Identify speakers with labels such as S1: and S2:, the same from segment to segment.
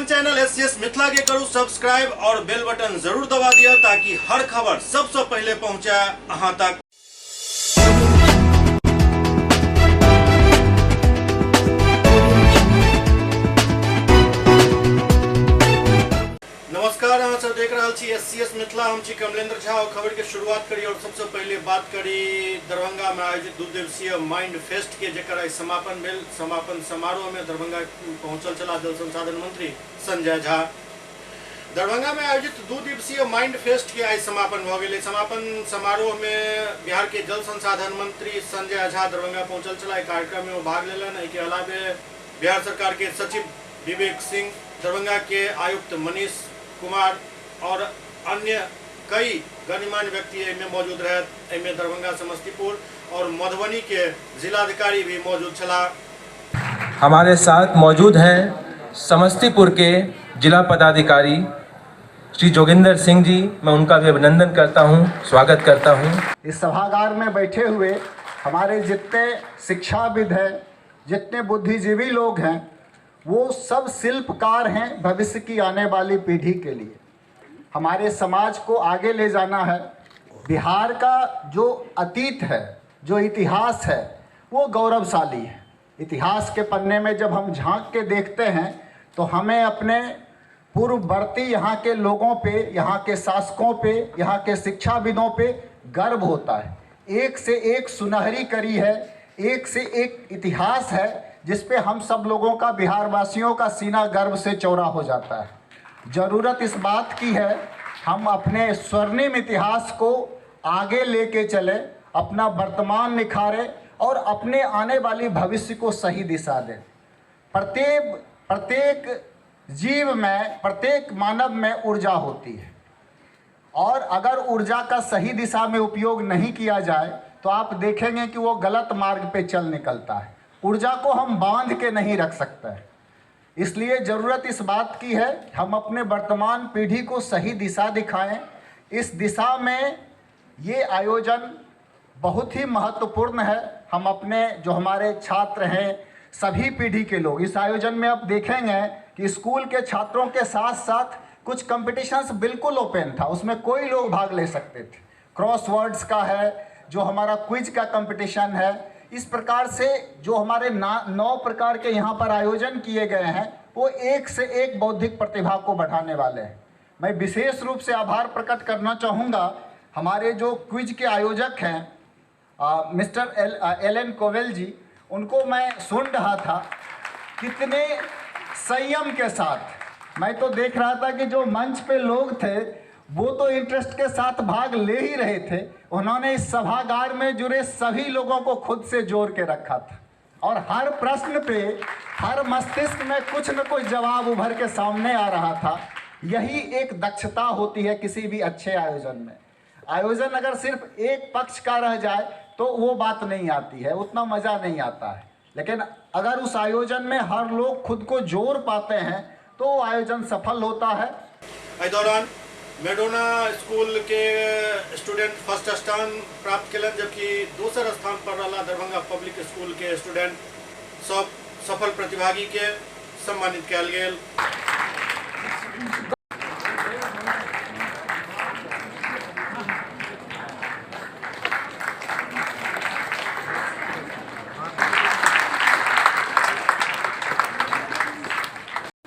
S1: अपन channel SCS Mithila के करू subscribe और बेल बटन जरूर दबा दिया ताकि हर खबर सबसे पहले पहुंचे अहां तक। नमस्कार, अहाँ सब देख रहा छी एससीएस मिथिला। हम छी कमलेंद्र झा और खबर के शुरुआत करी और सबसे पहले बात करी दरभंगा में आयोजित 2 दिवसीय माइंड फेस्ट के जेकर समापन भेल। समापन समारोह में दरभंगा पहुंचल चला जल संसाधन मंत्री संजय झा। दरभंगा में आयोजित 2 दिवसीय माइंड फेस्ट के आज समापन भ गेल। समापन समारोह में बिहार के जल संसाधन मंत्री संजय झा दरभंगा पहुंचल चला। कार्यक्रम में वो भाग लेलन। एके अलावे बिहार सरकार के सचिव विवेक सिंह, दरभंगा के आयुक्त मनीष कुमार और अन्य कई गणमान्य व्यक्ति में मौजूद रहे। में दरभंगा, समस्तीपुर और मधुबनी के जिलाधिकारी भी मौजूद छला।
S2: हमारे साथ मौजूद हैं समस्तीपुर के जिला पदाधिकारी श्री जोगिंदर सिंह जी। मैं उनका भी अभिनंदन करता हूं, स्वागत करता हूं।
S3: इस सभागार में बैठे हुए हमारे जितने शिक्षाविद हैं, जितने बुद्धिजीवी लोग हैं, वो सब शिल्पकार हैं भविष्य की आने वाली पीढ़ी के लिए। हमारे समाज को आगे ले जाना है। बिहार का जो अतीत है, जो इतिहास है, वो गौरवशाली है। इतिहास के पन्ने में जब हम झांक के देखते हैं तो हमें अपने पूर्ववर्ती यहाँ के लोगों पे, यहाँ के शासकों पे, यहाँ के शिक्षाविदों पे गर्व होता है। एक से एक सुनहरी कड़ी है, एक से एक इतिहास है जिस पे हम सब लोगों का, बिहार वासियों का सीना गर्व से चौड़ा हो जाता है। ज़रूरत इस बात की है हम अपने स्वर्णिम इतिहास को आगे लेके चले, अपना वर्तमान निखारें और अपने आने वाली भविष्य को सही दिशा दें। प्रत्येक जीव में, प्रत्येक मानव में ऊर्जा होती है और अगर ऊर्जा का सही दिशा में उपयोग नहीं किया जाए तो आप देखेंगे कि वो गलत मार्ग पे चल निकलता है। ऊर्जा को हम बांध के नहीं रख सकते हैं। इसलिए ज़रूरत इस बात की है हम अपने वर्तमान पीढ़ी को सही दिशा दिखाएं। इस दिशा में ये आयोजन बहुत ही महत्वपूर्ण है। हम अपने जो हमारे छात्र हैं, सभी पीढ़ी के लोग इस आयोजन में अब देखेंगे कि स्कूल के छात्रों के साथ साथ कुछ कंपटीशंस बिल्कुल ओपन था, उसमें कोई लोग भाग ले सकते थे। क्रॉसवर्ड्स का है, जो हमारा क्विज का कंपटीशन है। इस प्रकार से जो हमारे 9 प्रकार के यहाँ पर आयोजन किए गए हैं वो एक से एक बौद्धिक प्रतिभा को बढ़ाने वाले हैं। मैं विशेष रूप से आभार प्रकट करना चाहूँगा हमारे जो क्विज के आयोजक हैं मिस्टर एलन कोवेल जी। उनको मैं सुन रहा था कितने संयम के साथ, मैं तो देख रहा था कि जो मंच पे लोग थे वो तो इंटरेस्ट के साथ भाग ले ही रहे थे। उन्होंने इस सभागार में जुड़े सभी लोगों को खुद से जोड़ के रखा था और हर प्रश्न पे, हर मस्तिष्क में कुछ न कुछ जवाब उभर के सामने आ रहा था। यही एक दक्षता होती है किसी भी अच्छे आयोजन में। आयोजन अगर सिर्फ एक पक्ष का रह जाए तो वो बात नहीं आती है, उतना मज़ा नहीं आता है। लेकिन अगर उस आयोजन में हर लोग खुद को जोड़ पाते हैं तो वो आयोजन सफल होता है।
S1: इस दौरान मेडोना स्कूल के स्टूडेंट फर्स्ट स्थान प्राप्त कलन, जबकि दूसरा स्थान पर रहा दरभंगा पब्लिक स्कूल के स्टूडेंट। सब सफल प्रतिभागी के सम्मानित किया गेल।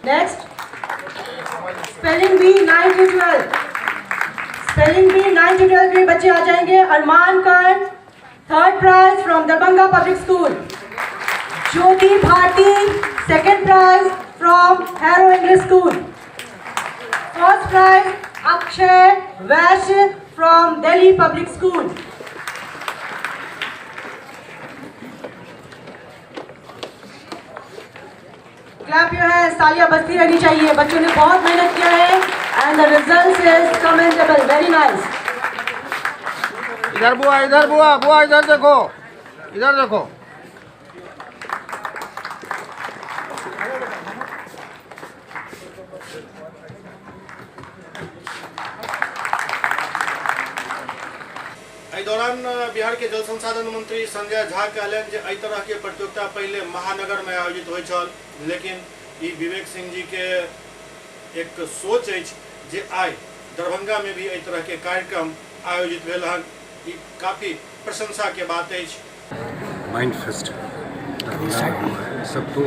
S4: Next spelling bee 9 to 12, spelling bee 9 to 12 के बच्चे आ जाएंगे। Arman Khan 3rd prize from Darbhanga public school. Jyoti Bharti 2nd prize from Harrow English school. 1st prize Akshay Vaishya from Delhi public school. Clap your hands, तालियां बजती रहनी चाहिए। बच्चों ने बहुत मेहनत किया है and the result is commendable, very nice.
S5: इधर बुआ, इधर बुआ, बुआ इधर देखो, इधर देखो।
S1: इस दौरान बिहार के जल संसाधन मंत्री संजय झा कहलन जे एहि तरह के प्रतियोगिता पहले महानगर में आयोजित होय छल, लेकिन विवेक सिंह जी के एक सोच अछि जे आइ दरभंगा में भी एहि तरह के कार्यक्रम आयोजित भेल हन। ई काफी प्रशंसा के बात अछि।
S6: माइंड फेस्ट सब तो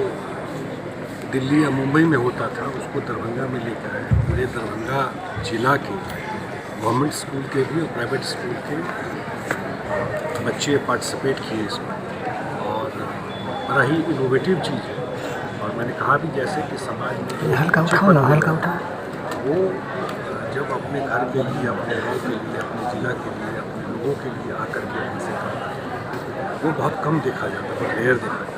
S6: दिल्ली या मुंबई में होता था, उसको दरभंगा में लेकर आए। पूरे दरभंगा जिला के गवर्नमेंट स्कूल के भी और प्राइवेट स्कूल के बच्चे पार्टिसिपेट किए इसमें, और बड़ा ही इनोवेटिव चीज़ है। और मैंने कहा भी जैसे कि समाज में
S5: हल्का उठाओ ना, हल्का उठाओ।
S6: वो जब अपने घर के लिए, अपने गाँव के लिए, अपने जिला के लिए, अपने लोगों के लिए आकर के उनसे काम करते, वो बहुत कम देखा जाता है, रेयर देखा जाता है।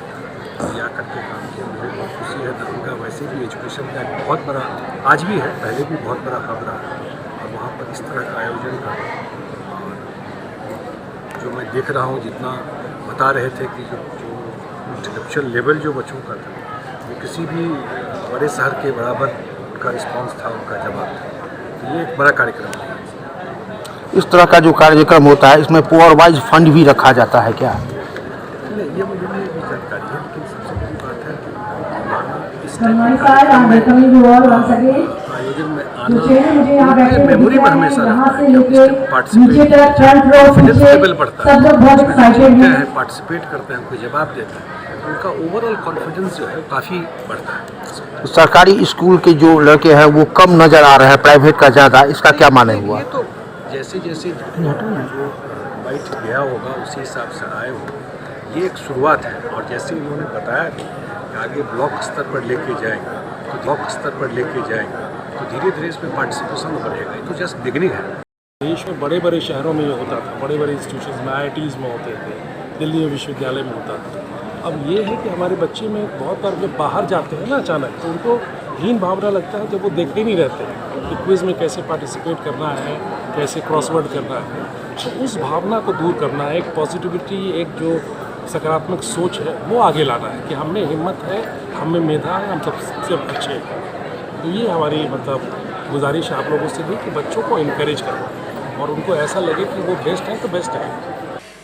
S6: ये आकर के काम किया, मुझे बहुत खुशी है। दरभंगा वैसे भी एजुकेशन का एक बहुत बड़ा, आज भी है, पहले भी बहुत बड़ा हब रहा है, और वहाँ पर इस तरह का आयोजन का, और जो मैं देख रहा हूँ, जितना बता रहे थे कि जो इंटेलेक्चुअल लेवल जो बच्चों का था, वो किसी भी बड़े शहर के बराबर उनका रिस्पांस था, उनका जवाब था। तो ये एक बड़ा कार्यक्रम है।
S5: इस तरह का जो कार्यक्रम होता है, इसमें पुअर वाइज फंड भी रखा जाता है क्या?
S6: नहीं, ये मुझे नहीं भी जानकारी है, लेकिन सबसे बड़ी बात है कि इस आयोजन में आना मेमोरी में हमेशा रहता है कि हम पार्टिसिपेट कॉन्फिडेंस लेवल बढ़ता है, पार्टिसिपेट करते हैं, कोई जवाब देते हैं, उनका ओवरऑल कॉन्फिडेंस जो है वो काफ़ी बढ़ता है।
S5: सरकारी स्कूल के जो लड़के हैं वो कम नज़र आ रहे हैं, प्राइवेट का ज़्यादा, इसका क्या माने हुआ?
S6: ये तो जैसे जैसे जो बाइट गया होगा उसी हिसाब से आए हो, ये एक शुरुआत है। और जैसे उन्होंने बताया कि आगे ब्लॉक स्तर पर लेके जाएंगे, तो ब्लॉक स्तर पर लेके जाएंगे तो धीरे धीरे इसमें पार्टिसिपेशन बढ़ेगा। ये तो जस्ट बिगनिंग है।
S7: देश में बड़े बड़े शहरों में ये होता था, बड़े बड़े इंस्टीट्यूशन में, IITs में होते थे, दिल्ली में विश्वविद्यालय में होता था। अब ये है कि हमारे बच्चे में बहुत बार जब बाहर जाते हैं ना अचानक, तो उनको हीन भावना लगता है जब वो देखते ही नहीं रहते कि क्विज़ में कैसे पार्टिसिपेट करना है, कैसे क्रॉसवर्ड करना है। तो उस भावना को दूर करना है, एक पॉजिटिविटी, एक जो सकारात्मक सोच है वो आगे लाना है कि हम में हिम्मत है, हम में मेधा है, हम सबसे अच्छे हैं। तो ये हमारी मतलब गुजारिश है आप लोगों से भी कि बच्चों को इनकरेज करें और उनको ऐसा लगे कि वो बेस्ट है तो बेस्ट है।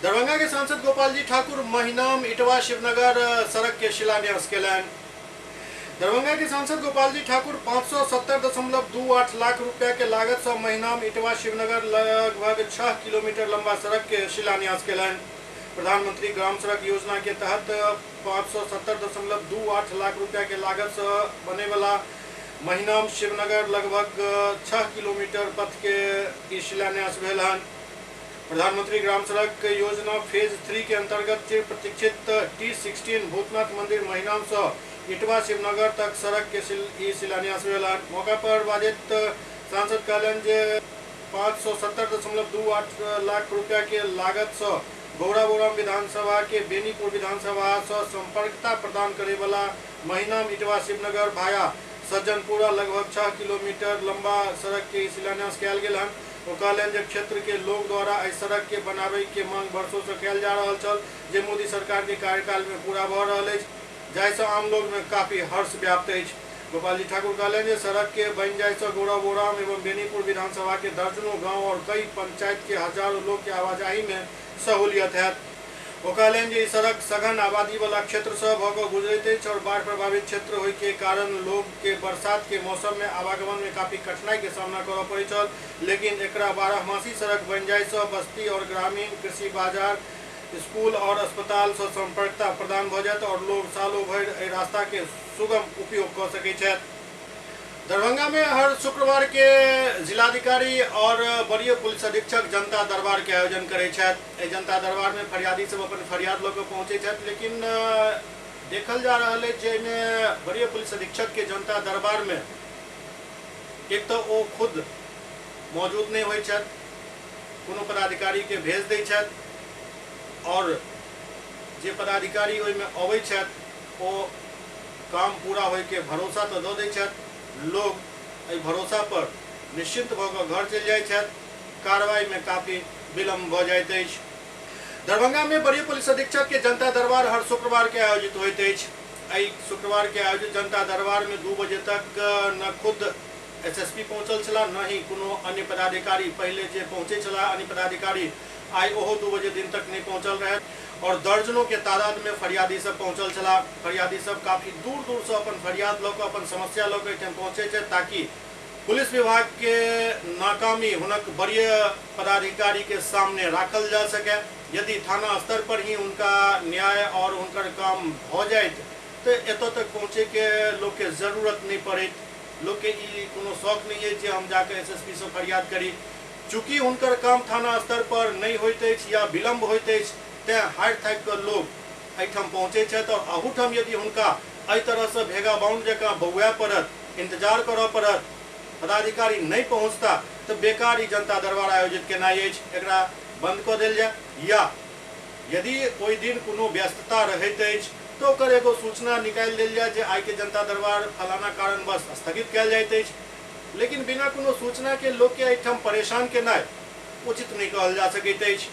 S1: दरभंगा के सांसद गोपाल जी ठाकुर महिनाम इटवा शिवनगर सड़क के शिलान्यास केलन। दरभंगा के सांसद गोपाल जी ठाकुर 570.28 लाख रुपया के लागत से महिनाम इटवा शिवनगर लगभग 6 किलोमीटर लंबा सड़क के शिलान्यास केलन। प्रधानमंत्री ग्राम सड़क योजना के तहत 570.28 लाख रुपया के लागत से बने वाला महिनाम शिवनगर लगभग 6 किलोमीटर पथ के शिलान्यास भेल हन। प्रधानमंत्री ग्राम सड़क योजना फेज 3 के अंतर्गत चिर प्रतीक्षित T16 भूतनाथ मंदिर महिनाम से इटवा शिवनगर तक सड़क के शिलान्यास भेल हन। मौका पर बाधित सांसद कहलन जे 570.28 लाख रुपया के लागत से गौराबोराम विधानसभा के बेनीपुर विधानसभा से संपर्कता प्रदान करे वाला महिनाम इटवा शिवनगर भाया सज्जनपुरा लगभग 6 किलोमीटर लंबा सड़क के शिलान्यास कयल गेल हन। वो कहलन जे क्षेत्र के लोग द्वारा इस सड़क के बनावे के मांग वर्षों से कयल जा रहा छल, जे मोदी सरकार के कार्यकाल में पूरा भ रहल अछि, जाहिसँ आम लोग में काफी हर्ष व्याप्त अछि। गोपाल जी ठाकुर कहलन जे सड़क के बन जाय से गौराबोराम एवं बेनीपुर विधानसभा के दर्जनों गाँव और कई पंचायत के हजारों लोग के आवाजाही में सहूलियत है। वो कहलन जे सड़क सघन आबादी वाला क्षेत्र से भऽ गुजरैत अछि और बाढ़ प्रभावित क्षेत्र होय के कारण लोग के बरसात के मौसम में आवागमन में काफी कठिनाई के सामना करऽ पड़ै छल, लेकिन एकरा 12मासी सड़क बन जाय से बस्ती और ग्रामीण कृषि बाजार स्कूल और अस्पताल से संपर्कता प्रदान भ जायत और लोग सालों भरि एहि रास्ता के सुगम उपयोग कर सकै छथि। दरभंगा में हर शुक्रवार के जिलाधिकारी और वरीय पुलिस अधीक्षक जनता दरबार के आयोजन करे छथि। जनता दरबार में फरियादी सब अपन फरियाद लऽ कऽ पहुँचे छथि, लेकिन देखल जा रहा है जे वरीय पुलिस अधीक्षक के जनता दरबार में एक तो वो खुद मौजूद नहीं होइ छथि, कोनो पदाधिकारी के भेज दै छथि और जे पदाधिकारी ओहिमे अबै छथि ओ काम पूरा होय के भरोसा तो दऽ दै छथि। लोग एहि भरोसा पर निश्चिंत भऽ कऽ घर चलि जाइत छथि, कार्रवाई में काफी विलम्ब भ जाइत अछि। दरभंगा में वरीय पुलिस अधीक्षक के जनता दरबार हर शुक्रवार के आयोजित होइत अछि। एहि शुक्रवार के आयोजित जनता दरबार में 2 बजे तक न खुद SSP पहुंचल छला, न ही कोनो अन्य पदाधिकारी पहले जे पहुंचे छला अन्य पदाधिकारी आई ओहो 2 बजे दिन तक नहीं पहुंचल रहे और दर्जनों के तादाद में फरियादी सब पहुंचल चला। फरियादी सब काफी दूर दूर से अपन फरियाद लोग अपन समस्या लोग पहुंचे थे ताकि पुलिस विभाग के नाकामी हुनक वरीय पदाधिकारी के सामने राखल जा सके। यदि थाना स्तर पर ही उनका न्याय और उनकर काम हो जाए तो एतो तक पहुँचे के लोग के जरूरत नहीं पड़े। लोग के कोनो शौक नहीं है कि हम जाकर SSP से फरियाद करी। चूँकि उनकर काम थाना स्तर पर नहीं होते या विलम्ब होते ते हार थाक कर लोग एठम पहुँचे और अहूठम यदि उनका एहि तरह से भेगा बाउंड जकाँ बौआ पड़त, इंतजार करऽ पड़त, पदाधिकारी नहीं पहुँचता तो बेकार ही जनता दरबार आयोजित केना एकरा बंद कर देल जाए या यदि कोई दिन कोनो व्यस्तता रहैत अछि तो ओकर एगो सूचना निकाल देल जाए जे आइ के जनता दरबार फलाना कारणवश स्थगित कयल जाइत अछि। लेकिन बिना कोनो सूचना के लोग के एहिठाम परेशान केनाइ उचित नहीं कहल जा सकैत अछि।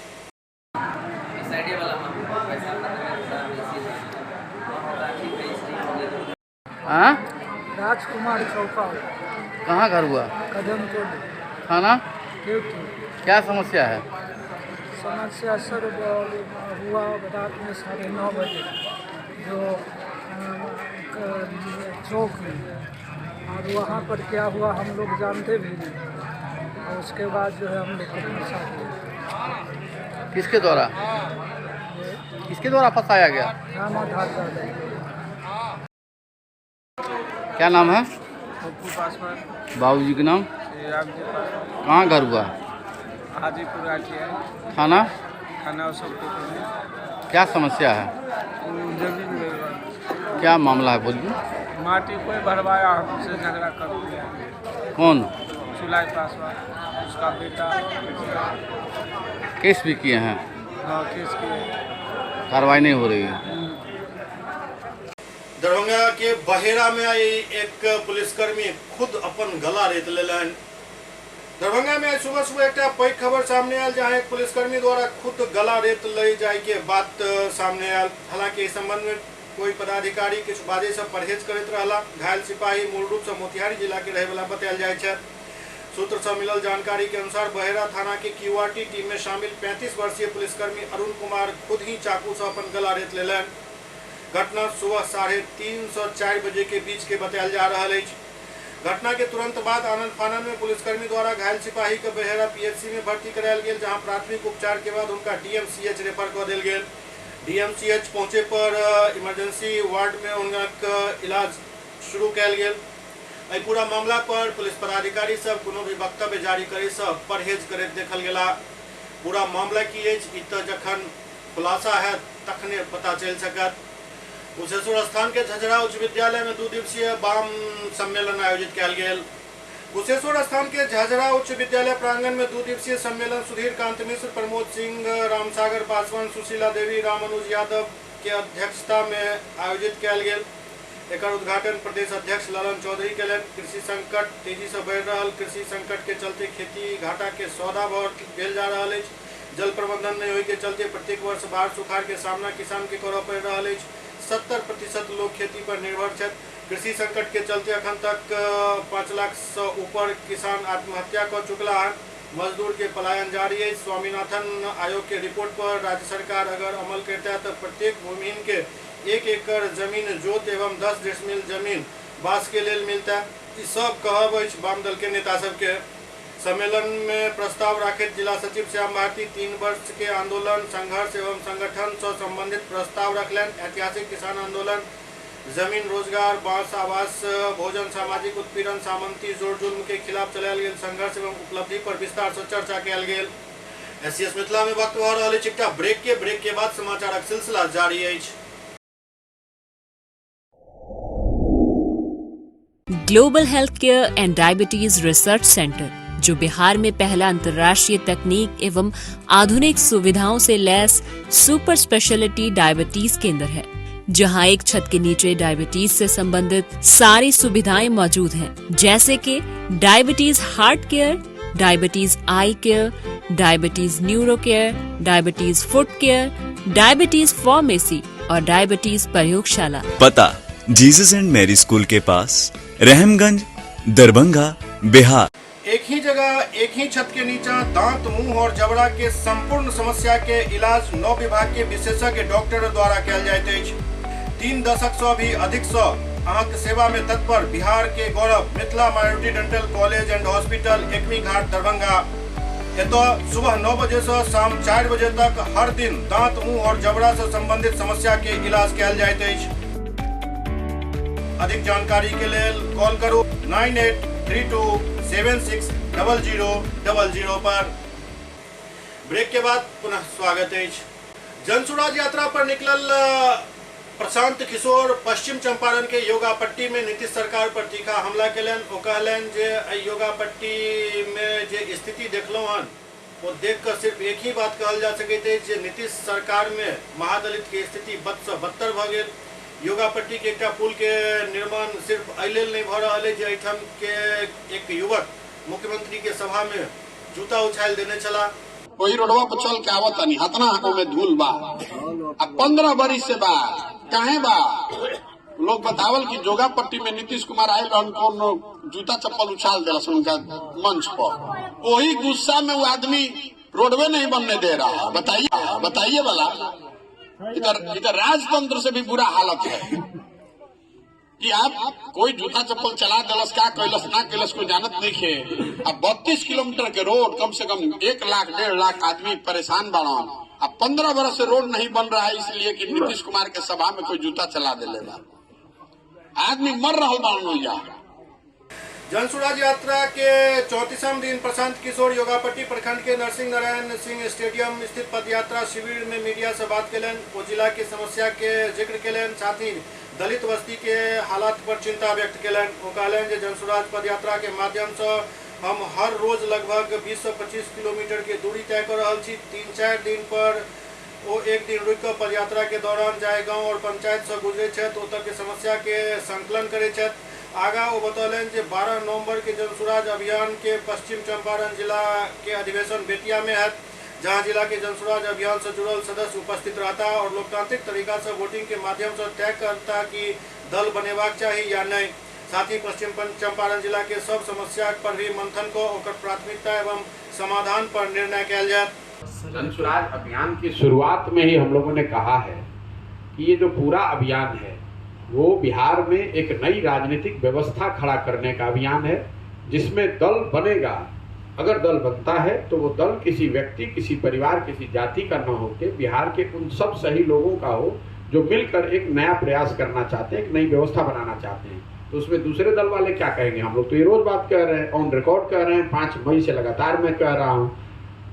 S8: राजकुमार चौका
S5: कहाँ घर हुआ?
S8: कदमपुर
S5: थाना?
S8: ड्यूटी।
S5: क्या समस्या है?
S8: समस्या सर हुआ रात में 9:30 बजे जो चौक में, और वहाँ पर क्या हुआ हम लोग जानते भी नहीं और उसके बाद जो है हम लोग को फंसा दिया।
S5: किसके द्वारा फंसाया गया?
S8: रामाधार दादा।
S5: क्या नाम है?
S9: पप्पू पासवान।
S5: बाबूजी के नाम?
S9: श्रीराम जी पासवान।
S5: कहाँ घर हुआ?
S9: हाजीपुर आठिया।
S5: थाना?
S9: थाना सबको।
S5: क्या समस्या है?
S9: जमीन विवाद।
S5: क्या मामला है बोलिए?
S9: माटी कोई भरवाया, हमसे झगड़ा कर दिया।
S5: कौन?
S9: सुलाई पासवान, उसका बेटा।
S5: केस भी किए हैं?
S9: हाँ, केस किए।
S5: कार्रवाई नहीं हो रही है।
S1: दरभंगा के बहेरा में आई एक पुलिसकर्मी खुद अपन गला रेत लेलन। दरभंगा में सुबह सुबह एक पैघ खबर सामने आयल जहां एक पुलिसकर्मी द्वारा खुद गला रेत ले जाए के बात सामने आयल। हालांकि इस संबंध में कोई पदाधिकारी किछु बाजे से परहेज करैत रहला। घायल सिपाही मूल रूप से मोतिहारी जिला के रहे वाला बतायल जाय छै। सूत्र से मिलल जानकारी के अनुसार बहेरा थाना के QRT टीम में शामिल 35 वर्षीय पुलिसकर्मी अरुण कुमार खुद ही चाकू से अपन गला रेत लेलन। घटना सुबह 3:30 से 4 बजे के बीच के बतायल जा रहा है। घटना के तुरंत बाद आनंद फानन में पुलिसकर्मी द्वारा घायल सिपाही के बहेरा PHC में भर्ती करायल गेल, जहां प्राथमिक उपचार के बाद उनका DMCH रेफर कर देल गेल। DMCH पहुंचे पर इमरजेंसी वार्ड में उनका इलाज शुरू कयल गेल। एहि पूरा मामला पर पुलिस पदाधिकारी सब कोनो भी वक्तव्य जारी करे से परहेज करैत देखल गेला। पूरा मामला की अछि ई त जखन खुलासा है तखने पता चल सकत। कुशेश्वर स्थान के झझरा उच्च विद्यालय में 2 दिवसीय वाम सम्मेलन आयोजित किया गेल। कुशेश्वर स्थान के झझरा उच्च विद्यालय प्रांगण में 2 दिवसीय सम्मेलन सुधीर कांत मिश्र, प्रमोद सिंह, रामसागर पासवान, सुशीला देवी, रामानुज यादव के अध्यक्षता में आयोजित किया गेल। एकर उद्घाटन प्रदेश अध्यक्ष ललन चौधरी केलन। कृषि संकट तेजी से बढ़ रहा, कृषि संकट के चलते खेती घाटा के सौदा भेल जा रहा है। जल प्रबंधन नहीं होय के चलते प्रत्येक वर्ष बाढ़ सुखाड़ के सामना किसान के करऽ पड़ रहा है। 70% लोग खेती पर निर्भर छथि। कृषि संकट के चलते अखन तक 5 लाख से ऊपर किसान आत्महत्या कर चुकला है। मजदूर के पलायन जारी है। स्वामीनाथन आयोग के रिपोर्ट पर राज्य सरकार अगर अमल करता है तो प्रत्येक भूमिहीन के 1 एकड़ जमीन जोत एवं 10 डेसिमिल जमीन बास के लेल मिलता है। ई सब कहब अछि वाम दल के नेता सबके। सम्मेलन में प्रस्ताव राखैत जिला सचिव श्याम भारती 3 वर्ष के आंदोलन, संघर्ष एवं संगठन से संबंधित प्रस्ताव रखलनि। ऐतिहासिक किसान आंदोलन, जमीन रोजगार, बांस आवास, भोजन, सामाजिक उत्पीड़न, सामंती जोर जुल्म के खिलाफ चलायल गेल संघर्ष एवं उपलब्धि पर विस्तार से चर्चा कयल गेल। SCS मिथिला में वक्त भऽ रहल अछि एकटा ब्रेक के बाद समाचारक सिलसिला जारी अछि।
S10: Global health care and diabetes research centre, जो बिहार में पहला अंतर्राष्ट्रीय तकनीक एवं आधुनिक सुविधाओं से लैस सुपर स्पेशलिटी डायबिटीज केंद्र है, जहां एक छत के नीचे डायबिटीज से संबंधित सारी सुविधाएं मौजूद हैं, जैसे कि diabetes heart care, diabetes eye care, diabetes neuro care, diabetes foot care, diabetes pharmacy और डायबिटीज प्रयोगशाला।
S11: पता जीसस एंड मैरी स्कूल के पास, रहमगंज, दरभंगा, बिहार।
S1: एक ही जगह एक ही छत के नीचे दांत, मुंह और जबड़ा के संपूर्ण समस्या के इलाज 9 विभाग के विशेषज्ञ डॉक्टर द्वारा कयल जाइत अछि। 3 दशक से भी अधिक से अहाँक सेवा में तत्पर बिहार के गौरव Mithila minority dental college and hospital Ekmi Ghat Darbhanga. एतो सुबह 9 बजे से शाम 4 बजे तक हर दिन दांत, मुंह और जबड़ा से संबंधित समस्या के इलाज कयल जाइत अछि। अधिक जानकारी के लिए कॉल करू 9832760000 पर। ब्रेक के बाद पुनः स्वागत है। जनसुराज यात्रा पर निकलल प्रशांत किशोर पश्चिम चंपारण के योगापट्टी में नीतीश सरकार पर तीखा हमला केलन। ओ कहलन जे योगापट्टी में जे स्थिति देखलहुँ हन वो देख कर सिर्फ एक ही बात कहल जा सकते है जे नीतीश सरकार में महादलित के स्थिति बद से बदतर भ गेल। योगापट्टी के एक पुल के निर्माण सिर्फ अइलेल नहीं भ रहा है जे एठाम के एक युवक मुख्यमंत्री के सभा में जूता उछाल देने चला।
S11: वही रोडवा पर चल के आवत नहीं हतना में धूल बा। अब 15 बरिस से बा काहे बा लोग बतावल कि जोगापट्टी में नीतीश कुमार आये उनको जूता चप्पल उछाल दिला उनका मंच पर। वही गुस्सा में वो आदमी रोडवे नहीं बनने दे रहा। बताइए वाला इधर राजतंत्र से भी बुरा हालत है कि आप कोई जूता चप्पल चला दलस क्या कैलस ना कैलस कोई जानत नहीं खे। अब 32 किलोमीटर के रोड कम से कम 1 लाख 1.5 लाख आदमी परेशान बाड़न। अब 15 बरस से रोड नहीं बन रहा है इसलिए कि नीतीश कुमार के सभा में कोई जूता चला दे बा। आदमी मर रहा बाड़न।
S1: जनसुराज यात्रा के 34वां दिन प्रशांत किशोर योगापट्टी प्रखंड के नरसिंह नारायण सिंह स्टेडियम स्थित पदयात्रा शिविर में मीडिया से बात केलन। वो जिला की समस्या के जिक्र केलन, साथ ही दलित बस्ती के हालात पर चिंता व्यक्त केलन। वो कहलन जे जनसुराज पदयात्रा के माध्यम से हम हर रोज लगभग 20 से 25 किलोमीटर के दूरी तय कर रहा छी। 3-4 दिन पर वो एक दिन रुक कर पदयात्रा के दौरान जाए गाँव और पंचायत से गुजरे छत ओतऽ के समस्या के संकलन करे छत। आगा वो बतौलन जे 12 नवंबर के जनसुराज अभियान के पश्चिम चंपारण जिला के अधिवेशन बेतिया में है, जहां जिला के जनसुराज अभियान से जुड़ल सदस्य उपस्थित रहता और लोकतांत्रिक तरीका से वोटिंग के माध्यम से तय करता कि दल बनेबाक चाहिए या नहीं। साथ ही पश्चिम चंपारण जिला के सब समस्या पर भी मंथन को ओकर प्राथमिकता एवं समाधान पर निर्णय किया जाए।
S12: जनसुराज अभियान की शुरुआत में ही हम लोगों ने कहा है कि ये जो पूरा अभियान है वो बिहार में एक नई राजनीतिक व्यवस्था खड़ा करने का अभियान है, जिसमें दल बनेगा। अगर दल बनता है तो वो दल किसी व्यक्ति, किसी परिवार, किसी जाति का न होकर बिहार के उन सब सही लोगों का हो जो मिलकर एक नया प्रयास करना चाहते हैं, एक नई व्यवस्था बनाना चाहते हैं। तो उसमें दूसरे दल वाले क्या कहेंगे? हम लोग तो ये रोज बात कह रहे हैं, ऑन रिकॉर्ड कह रहे हैं, 5 मई से लगातार मैं कह रहा हूँ।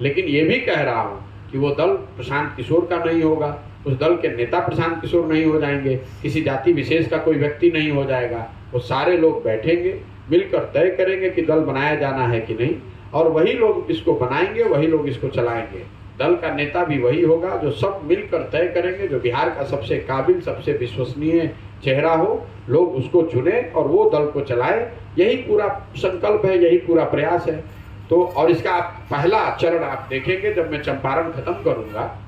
S12: लेकिन ये भी कह रहा हूँ कि वो दल प्रशांत किशोर का नहीं होगा, उस दल के नेता प्रशांत किशोर नहीं हो जाएंगे, किसी जाति विशेष का कोई व्यक्ति नहीं हो जाएगा। वो सारे लोग बैठेंगे, मिलकर तय करेंगे कि दल बनाया जाना है कि नहीं, और वही लोग इसको बनाएंगे, वही लोग इसको चलाएंगे। दल का नेता भी वही होगा जो सब मिलकर तय करेंगे, जो बिहार का सबसे काबिल, सबसे विश्वसनीय चेहरा हो, लोग उसको चुने और वो दल को चलाए। यही पूरा संकल्प है, यही पूरा प्रयास है। तो और इसका पहला चरण आप देखेंगे जब मैं चंपारण खत्म करूंगा,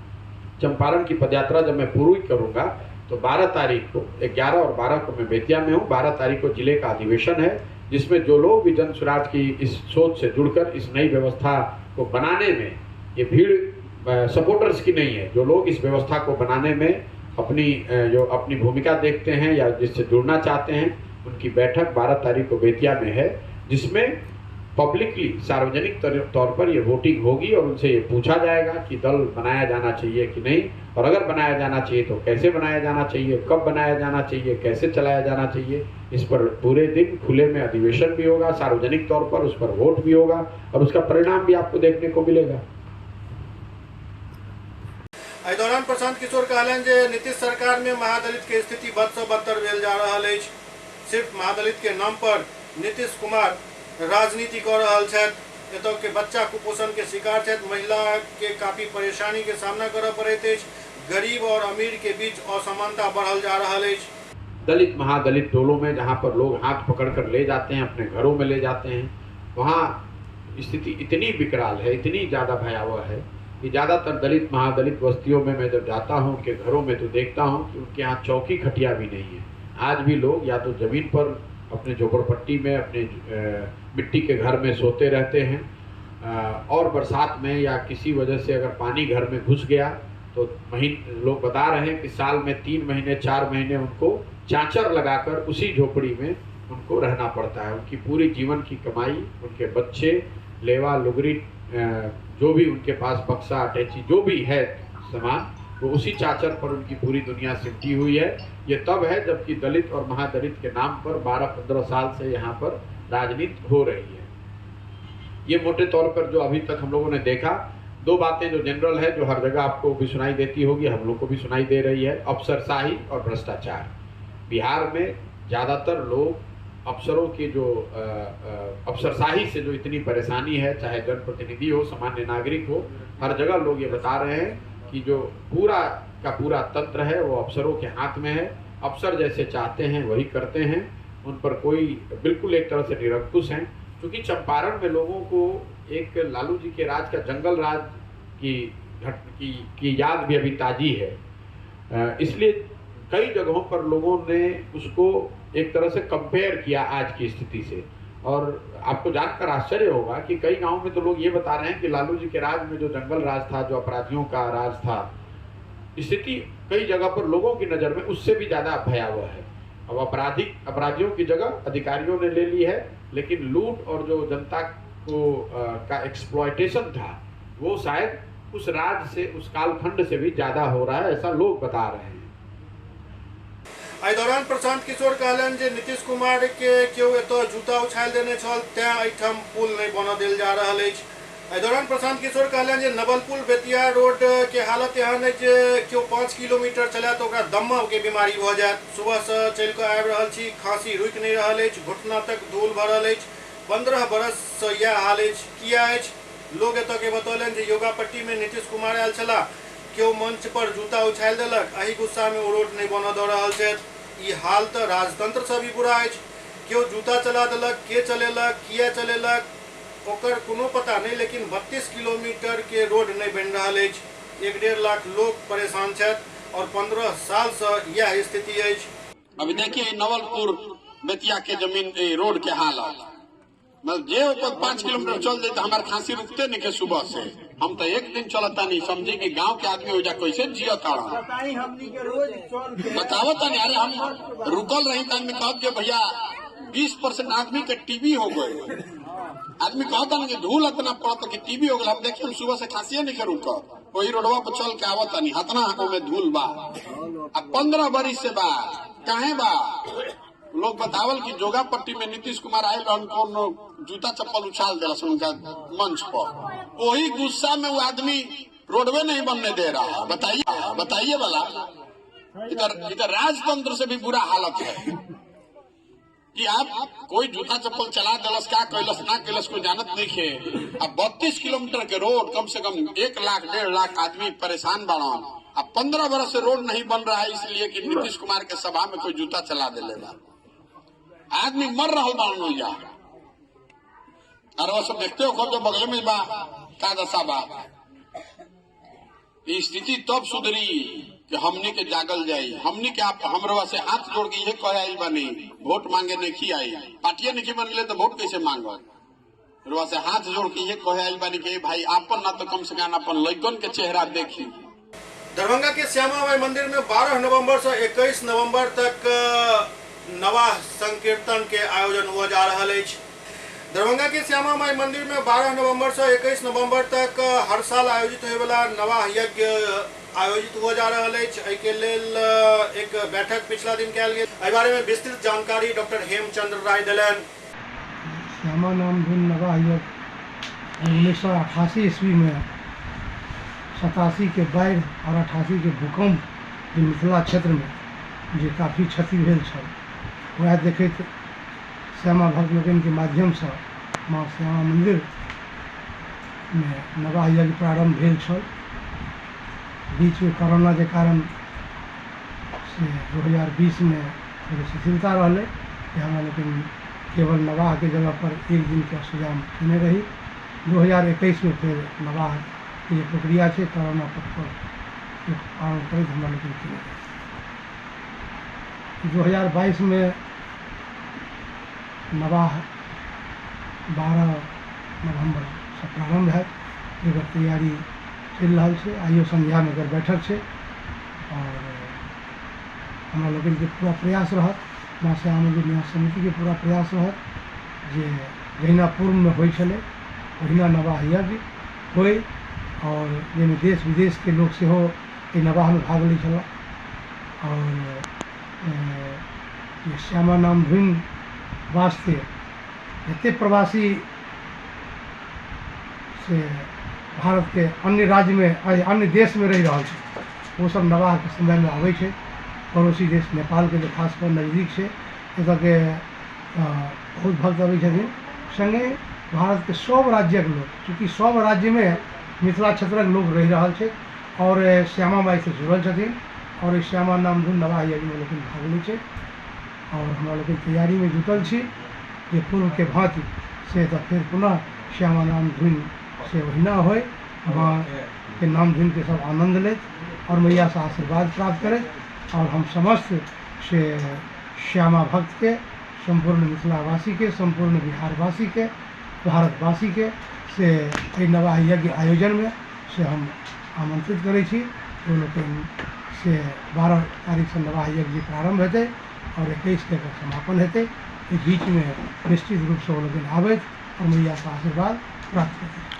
S12: चंपारण की पदयात्रा जब मैं पूरी करूंगा तो 12 तारीख को, 11 और 12 को मैं बेतिया में हूँ। 12 तारीख को जिले का अधिवेशन है, जिसमें जो लोग भी जनसुराज की इस सोच से जुड़कर इस नई व्यवस्था को बनाने में, ये भीड़ सपोर्टर्स की नहीं है, जो लोग इस व्यवस्था को बनाने में अपनी भूमिका देखते हैं या जिससे जुड़ना चाहते हैं, उनकी बैठक 12 तारीख को बेतिया में है, जिसमें पब्लिकली सार्वजनिक तौर पर ये वोटिंग होगी और उनसे ये पूछा जाएगा कि दल बनाया जाना चाहिए कि नहीं, और अगर बनाया जाना चाहिए तो कैसे बनाया जाना चाहिए, कब बनाया जाना चाहिए, कैसे चलाया जाना चाहिए। इस पर पूरे दिन खुले में अधिवेशन भी होगा, सार्वजनिक तौर पर उस पर वोट भी होगा और उसका परिणाम भी आपको देखने को मिलेगा।
S1: इस दौरान प्रशांत किशोर कहलन जे नीतीश सरकार में महादलित के स्थिति बद से बदतर भेल जा रहा है। सिर्फ महादलित के नाम पर नीतीश कुमार राजनीति कर रहा है। एतौ के बच्चा कुपोषण के शिकार है, महिला के काफी परेशानी के सामना कर पड़े, गरीब और अमीर के बीच असमानता बढ़ल जा रहा है।
S12: दलित महादलित टोलों में जहाँ पर लोग हाथ पकड़कर ले जाते हैं, अपने घरों में ले जाते हैं, वहाँ स्थिति इतनी विकराल है, इतनी ज़्यादा भयावह है कि ज़्यादातर दलित महादलित बस्तियों में मैं जब जाता हूँ उनके घरों में तो देखता हूँ कि उनके यहाँ चौकी खटिया भी नहीं है। आज भी लोग या तो ज़मीन पर अपने झोपड़पट्टी में, अपने मिट्टी के घर में सोते रहते हैं। और बरसात में या किसी वजह से अगर पानी घर में घुस गया तो लोग बता रहे हैं कि साल में 3 महीने 4 महीने उनको चांचर लगाकर उसी झोपड़ी में उनको रहना पड़ता है। उनकी पूरी जीवन की कमाई, उनके बच्चे, लेवा लुगरी, जो भी उनके पास बक्सा अटैची जो भी है सामान, वो उसी चाचर पर उनकी पूरी दुनिया सिमटी हुई है। ये तब है जबकि दलित और महादलित के नाम पर 12-15 साल से यहाँ पर राजनीति हो रही है। ये मोटे तौर पर जो अभी तक हम लोगों ने देखा, 2 बातें जो जनरल है, जो हर जगह आपको भी सुनाई देती होगी, हम लोग को भी सुनाई दे रही है, अफसरशाही और भ्रष्टाचार। बिहार में ज़्यादातर लोग अफसरों की जो अफसरशाही से जो इतनी परेशानी है, चाहे जनप्रतिनिधि हो, सामान्य नागरिक हो, हर जगह लोग ये बता रहे हैं कि जो पूरा का पूरा तंत्र है वो अफसरों के हाथ में है। अफसर जैसे चाहते हैं वही करते हैं, उन पर कोई बिल्कुल एक तरह से निरंकुश हैं। क्योंकि चंपारण में लोगों को एक लालू जी के राज का जंगल राज की याद भी अभी ताज़ी है, इसलिए कई जगहों पर लोगों ने उसको एक तरह से कंपेयर किया आज की स्थिति से। और आपको जानकर आश्चर्य होगा कि कई गांवों में तो लोग ये बता रहे हैं कि लालू जी के राज में जो जंगल राज था, जो अपराधियों का राज था, स्थिति कई जगह पर लोगों की नज़र में उससे भी ज़्यादा भयावह है। अब अपराधियों की जगह अधिकारियों ने ले ली है, लेकिन लूट और जो जनता को का एक्सप्लॉयटेशन था वो शायद उस राज से, उस कालखंड से भी ज़्यादा हो रहा है, ऐसा लोग बता रहे हैं।
S1: एहि दौरान प्रशांत किशोर कहलन जे नीतीश कुमार के क्यों एतो जूता उछाल देने छल, तें एहिठाम पुल नहीं बना देल जा रहल अछि। एहि दौरान प्रशांत किशोर कहलन जे नवलपुर बेतिया रोड के हालत एहन अछि जे क्यों 5 किलोमीटर चले तो ओकरा दम्मा के बीमारी भ जायत। सुबह से चल के आबि रहल छी, खांसी रुकि नहीं रहल अछि, घुटना तक धूल भरल अछि। 15 बरस से यह हाल अछि। किया अछि? लोग एतो के बतौलन जे योगा पट्टी में नीतीश कुमार आयल छला, क्यों मंच पर जूता उछाल देलक, एही गुस्सा में ओ रोड नहीं बना दऽ रहल छथि। ई हाल तो राजतंत्र से भी बुरा है। क्यों जूता चला देलक, के चलेलक, किया चलेलक, ओकर कोनो पता नहीं, लेकिन 32 किलोमीटर के रोड नहीं बन रहा है। 1-1.5 लाख लोग परेशान छथि और 15 साल से यह स्थिति है।
S11: अभी देखिए नवलपुर बेतिया के जमीन रोड के हालत, मतलब जे ऊपर 5 किलोमीटर चल जाए तो हमारे खांसी रुकते नहीं के सुबह से। हम तो एक दिन चलता नहीं, समझे कि गांव के आदमी हो जा कैसे जिया ताड़ा बतावता नहीं। अरे हम रुकल रही तो कहा कि भैया 20% आदमी के टीबी हो गए। आदमी कहता नहीं कि धूल इतना पड़ता कि टीबी हो गया। हम देखिए सुबह से खांसी नहीं के रुक, वही रोडवा पर चल के आवता नहीं, हतना में धूल बा। अब 15 बरिस से बा काहे बा? लोग बतावल कि जोगा पट्टी में नीतीश कुमार आये जूता चप्पल उछाल दिला उनका मंच पर। वही गुस्सा में वो आदमी रोडवे नहीं बनने दे रहा। बताइए वाला, इधर राजतंत्र से भी बुरा हालत है कि आप कोई जूता चप्पल चला दिलस, क्या कैलस ना कैलस कोई जानत नहीं है। अब 32 किलोमीटर के रोड, कम से कम 1 लाख 1.5 लाख आदमी परेशान बड़ा। अब 15 बरस से रोड नहीं बन रहा है इसलिए कि नीतीश कुमार के सभा में कोई जूता चला दिलेगा। आदमी मर रहा बा। अरे वो सब देखते हो खूब जो बगल में बा का दशा बा। ये स्थिति तब सुधरी कि हमनी के जागल जाई। हमनी के आप हमरवा से हाथ जोड़ के ये कहे आई बानी, वोट मांगे नहीं आई, पार्टियां नहीं बनले तो वोट कैसे मांगो? रवा से हाथ जोड़ के ये कहे आई बानी कि भाई आपन ना तो कम से कम अपन लड़कन के चेहरा देखी।
S1: दरभंगा के श्यामा माई मंदिर में 12 नवंबर से 21 नवंबर तक नवा संकीर्तन के आयोजन हुआ जा रहा है। दरभंगा के श्यामा माई मंदिर में 12 नवंबर से 21 नवंबर तक हर साल आयोजित होने वाला नवा यज्ञ आयोजित हुआ जा रहा है। के लेल एक बैठक पिछला दिन कल गया। एहि बारे में विस्तृत जानकारी डॉक्टर हेमचंद्र राय दिलन।
S8: श्यामा नाम धुन नवा यज्ञ 1988 ईस्वी में 87 के बाढ़ और 88 के भूकंप मिथिला क्षेत्र में जे काफ़ी क्षति भेल छल, वह देखैत श्यामा भक्त लोकनि के माध्यम से माँ श्यामा मंदिर में नवा यज्ञ प्रारंभ भेल छल। बीच में कोरोना के कारण से 2020 में थोड़ी शिथिलता रही, लेकिन केवल नवाह के जगह पर एक दिन के अष्टयाम केने रही। 2021 में फिर नवाह की प्रक्रिया है कोरोना पर पालन कर लेकिन 2022 में नवाह 12 नवंबर से प्रारंभ है। एकर तैयारी चल रहा है। आइयो संध्या में एकर बैठक है और हमरा लोगन के पूरा प्रयास रहत, माँ श्यामा जी न्यास समिति के पूरा प्रयास रहत जे जहिना पूर्व में होइ छले ओहिना नवाह यज्ञ होय और जाहिमे देश विदेश के लोग सेहो एहि नवाह में भाग लै छला। और ये श्यामा नाम धुन वास्ते जते प्रवासी से भारत के अन्य राज्य में अन्य देश में रह रहा है वो सब नवाह के समय में आवे छे। पड़ोसी देश नेपाल के जो खासकर नजदीक से एतऽ के बहुत भक्त अबै छथिन। संगे भारत के सब राज्यक लोग, चूँकि सब राज्य में मिथिला क्षेत्रक लोग रह रहा है और श्यामा माई से जुड़ल छथिन और श्यामा नाम धुन नवाह यज्ञ में लोग भाग लै छे और हमरा लोग तैयारी में जुटल छी जे पूर्व के भांति से तो फिर पुनः श्यामा नाम धुन से ओहिना होय, माँ के नाम धुन के सब आनंद लेत और मैया से आशीर्वाद प्राप्त करें और हम समस्त से श्यामा भक्त के, संपूर्ण मिथिलावासी के, संपूर्ण बिहारवासी के, भारतवासी के से नवाह यज्ञ आयोजन में से हम आमंत्रित करै छी। वो लोग से 12 तारीख से नवाह यज्ञ प्रारंभ हेतै और 21 के समापन हेतै। इस बीच में निश्चित रूप से वो लोग आबैत और मैया से आशीर्वाद प्राप्त करते।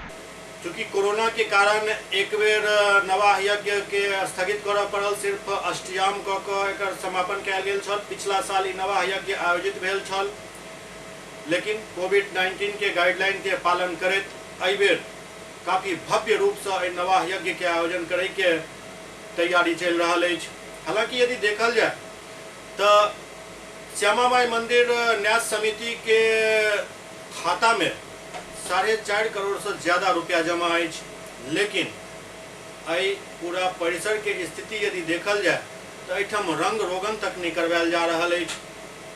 S1: चूँकि कोरोना के कारण एक बेर नवाह यज्ञ के स्थगित करऽ पड़ल, सिर्फ अष्टयाम कऽ कऽ एकर समापन कयल गेल छल। पिछला साल ई नवाह यज्ञ आयोजित भेल छल, लेकिन कोविड-19 के गाइडलाइन के पालन करैत एहि बेर काफी भव्य रूप से नवाह यज्ञ के आयोजन करे के तैयारी चल रहा है। हालांकि यदि देखल जाए तो श्यामा माई मंदिर न्यास समिति के खाता में 4.5 करोड़ से ज्यादा रुपया जमा है, लेकिन एहि पूरा परिसर के स्थिति यदि देखल जाए तो एहिठाम रंग रोगन तक नहीं करवायल जा रहा है।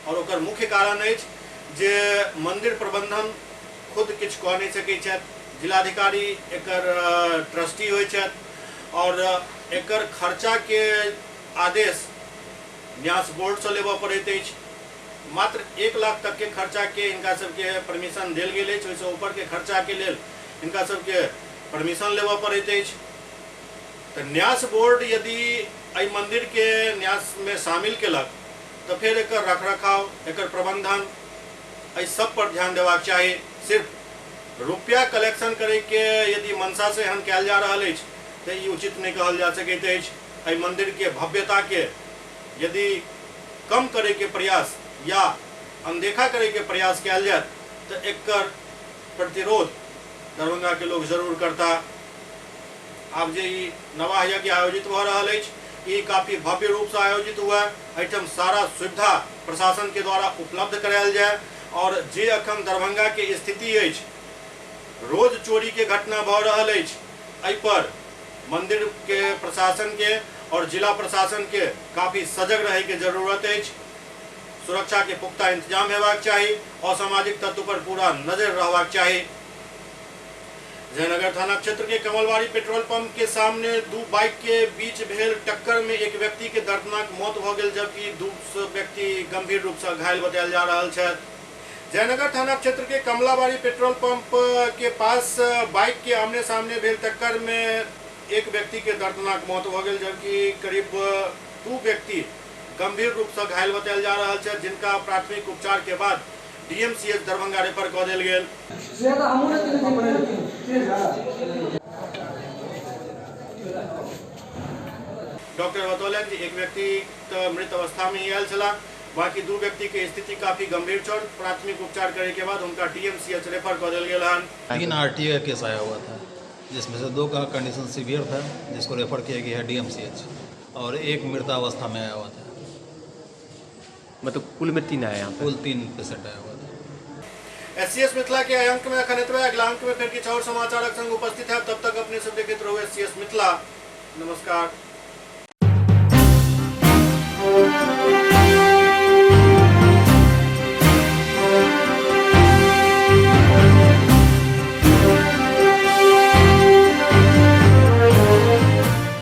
S1: और ओकर मुख्य कारण है जे मंदिर प्रबंधन खुद किछ कह नहीं सकै छथि। जिलाधिकारी एकर ट्रस्टी होइ छथि और एकर खर्चा के आदेश न्यास बोर्ड से लेबऽ पड़ैत अछि। मात्र 1 लाख तक के खर्चा के इनका सबके परमिशन देल गेल अछि, ओहिसँ ऊपर के खर्चा के लेल इनका सबके परमिशन लेबऽ पड़ैत अछि। तो न्यास बोर्ड यदि एहि मंदिर के न्यास में शामिल केलक तो फिर एकर रखरखाव, एकर प्रबंधन एहि सब पर ध्यान देबाक चाही। सिर्फ रुपया कलेक्शन करे के यदि मनसा से एहन कयल जा रहल अछि तो ई उचित नहीं कहल जा सकैत अछि। एहि मंदिर के भव्यता के यदि कम करे के प्रयास या अनदेखा करे के प्रयास कयल जाए तो एकर प्रतिरोध दरभंगा के लोग जरूर करता। आब जे ई नवाह यज्ञ आयोजित भ रहल अछि ई काफी भव्य रूप से आयोजित हुआ। एहिठाम सारा सुविधा प्रशासन के द्वारा उपलब्ध करायल जाए और जे अखन दरभंगा के स्थिति अछि, रोज चोरी के घटना भ रहल अछि, एहि पर मंदिर के प्रशासन के और जिला प्रशासन के काफी सजग रहे के जरूरत अछि। सुरक्षा के पुख्ता इंतजाम हेबाक चाही, असामाजिक तत्व पर पूरा नजर रहबाक चाही। जयनगर थाना क्षेत्र के कमलबाड़ी पेट्रोल पंप के सामने 2 बाइक के बीच भेल टक्कर में एक व्यक्ति के दर्दनाक मौत भ गेल, जबकि 2 व्यक्ति गंभीर रूप से घायल बतायल जा रहल छथि। जयनगर थाना क्षेत्र के कमलाबाड़ी पेट्रोल पंप के पास बाइक के आमने सामने भेल टक्कर में एक व्यक्ति के दर्दनाक मौत भ गेल, जबकि करीब 2 व्यक्ति गंभीर रूप से घायल बतायल जा रहल छथि, जिनका प्राथमिक उपचार के बाद डीएमसीएच दरभंगा रेफर कऽ देल गेल। डॉक्टर बतौलन कि एक व्यक्ति तो मृत अवस्था में ही आयल छला, बाकी 2 व्यक्ति के स्थिति काफी गंभीर छल। प्राथमिक उपचार करे के बाद उनका डीएमसीएच रेफर कर दिया गया है।
S13: 3 आरटीओ का केस आया हुआ था, जिसमें से 2 का कंडीशन सीवियर था, जिसको रेफर किया गया है डीएमसीएच, और 1 मृतावस्था में आया हुआ था।
S14: मतलब कुल में 3 आया यहाँ
S13: कुल 3 पेशेंट आया हुआ था।
S1: एससीएस मिथिला के अंक में अखन एतबे, अगला अंक में फिर किछु और समाचारक संग उपस्थित है। तब तक अपने सब देखते रहो एससीएस मिथिला। नमस्कार।